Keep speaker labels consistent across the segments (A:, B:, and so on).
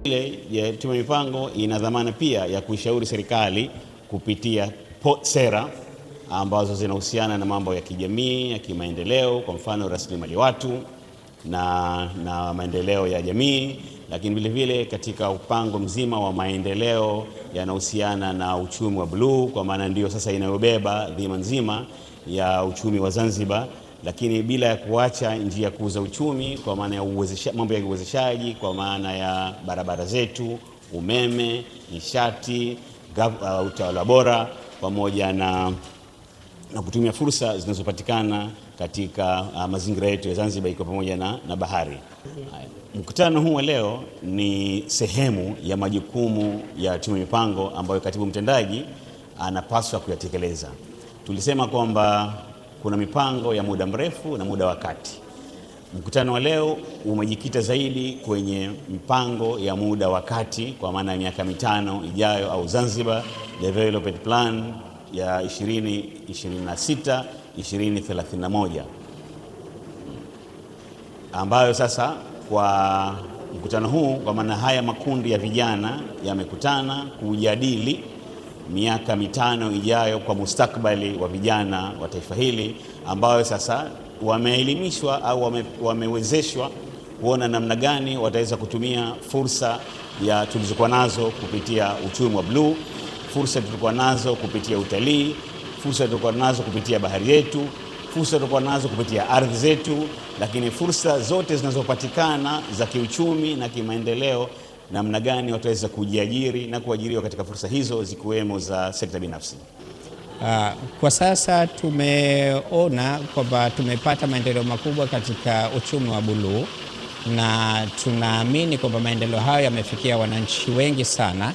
A: Ile tume ya mipango ina dhamana pia ya kuishauri serikali kupitia sera ambazo zinahusiana na mambo ya kijamii, ya kimaendeleo, kwa mfano rasilimali watu na maendeleo ya jamii, lakini vile vile katika upango mzima wa maendeleo yanahusiana na uchumi wa bluu, kwa maana ndio sasa inayobeba dhima nzima ya uchumi wa Zanzibar, lakini bila ya kuacha njia kuu za uchumi, kwa maana ya mambo ya uwezeshaji, kwa maana ya barabara zetu, umeme, nishati, utawala bora, pamoja na kutumia fursa zinazopatikana katika mazingira yetu ya Zanzibar, iko pamoja na bahari. Mkutano huu wa leo ni sehemu ya majukumu ya tume ya mipango ambayo katibu mtendaji anapaswa kuyatekeleza. Tulisema kwamba kuna mipango ya muda mrefu na muda wa kati. Mkutano wa leo umejikita zaidi kwenye mipango ya muda wa kati, kwa maana ya miaka 5 ijayo, au Zanzibar Development Plan ya 2026 2031, ambayo sasa kwa mkutano huu, kwa maana haya makundi ya vijana yamekutana kujadili miaka 5 ijayo kwa mustakabali wa vijana wa taifa hili, ambayo sasa wameelimishwa au wamewezeshwa kuona namna gani wataweza kutumia fursa ya tulizokuwa nazo kupitia uchumi wa bluu, fursa tulikuwa nazo kupitia utalii, fursa tulikuwa nazo kupitia bahari yetu, fursa tulikuwa nazo kupitia ardhi zetu, lakini fursa zote zinazopatikana za kiuchumi na kimaendeleo, namna gani wataweza kujiajiri na kuajiriwa katika fursa hizo, zikiwemo za sekta binafsi.
B: Kwa sasa tumeona kwamba tumepata maendeleo makubwa katika uchumi wa buluu, na tunaamini kwamba maendeleo hayo yamefikia wananchi wengi sana,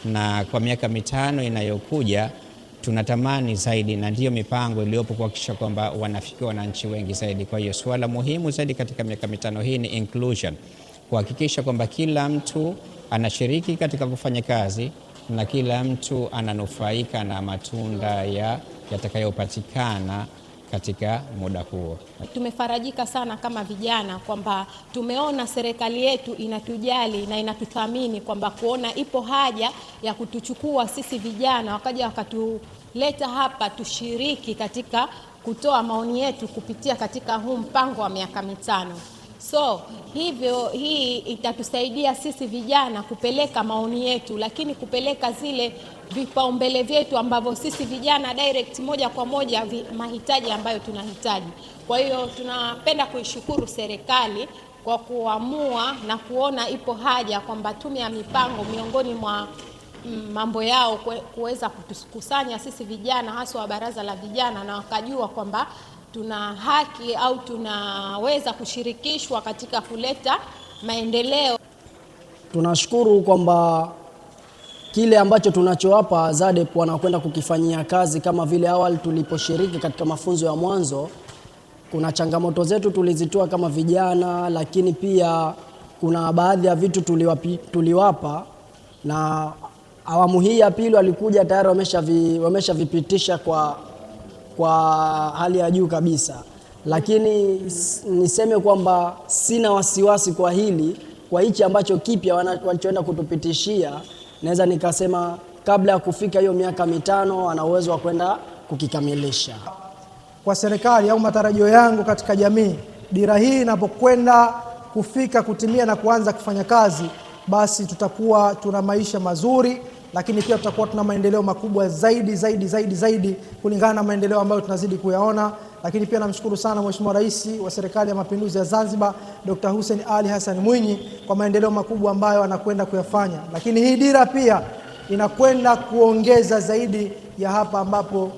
B: na kwa miaka 5 inayokuja tunatamani zaidi, na ndiyo mipango iliyopo kuhakikisha kwamba wanafikia wananchi wengi zaidi. Kwa hiyo suala muhimu zaidi katika miaka 5 hii ni inclusion, kuhakikisha kwamba kila mtu anashiriki katika kufanya kazi na kila mtu ananufaika na matunda yatakayopatikana katika muda huo.
C: Tumefarajika sana kama vijana kwamba tumeona serikali yetu inatujali na inatuthamini, kwamba kuona ipo haja ya kutuchukua sisi vijana, wakaja wakatuleta hapa tushiriki katika kutoa maoni yetu kupitia katika huu mpango wa miaka 5. So hivyo hii itatusaidia sisi vijana kupeleka maoni yetu, lakini kupeleka zile vipaumbele vyetu ambavyo sisi vijana direct moja kwa moja mahitaji ambayo tunahitaji. Kwa hiyo tunapenda kuishukuru serikali kwa kuamua na kuona ipo haja kwamba tume ya mipango miongoni mwa mambo yao kuweza kutukusanya sisi vijana, hasa wa baraza la vijana, na wakajua kwamba tuna haki au tunaweza kushirikishwa katika kuleta maendeleo.
D: Tunashukuru kwamba kile ambacho tunachowapa ZADEP wanakwenda kukifanyia kazi. Kama vile awali tuliposhiriki katika mafunzo ya mwanzo, kuna changamoto zetu tulizitoa kama vijana, lakini pia kuna baadhi ya vitu tuliwapa, na awamu hii ya pili walikuja tayari wameshavipitisha kwa hali ya juu kabisa. Lakini niseme kwamba sina wasiwasi kwa hili, kwa hichi ambacho kipya walichoenda kutupitishia, naweza nikasema kabla ya kufika hiyo miaka 5 ana uwezo wa kwenda kukikamilisha.
E: Kwa serikali au matarajio yangu katika jamii, dira hii inapokwenda kufika kutimia na kuanza kufanya kazi, basi tutakuwa tuna maisha mazuri, lakini pia tutakuwa tuna maendeleo makubwa zaidi kulingana na maendeleo ambayo tunazidi kuyaona. Lakini pia namshukuru sana Mheshimiwa Rais wa Serikali ya Mapinduzi ya Zanzibar, Dr. Hussein Ali Hassan Mwinyi, kwa maendeleo makubwa ambayo anakwenda kuyafanya. Lakini hii dira pia inakwenda kuongeza zaidi ya hapa ambapo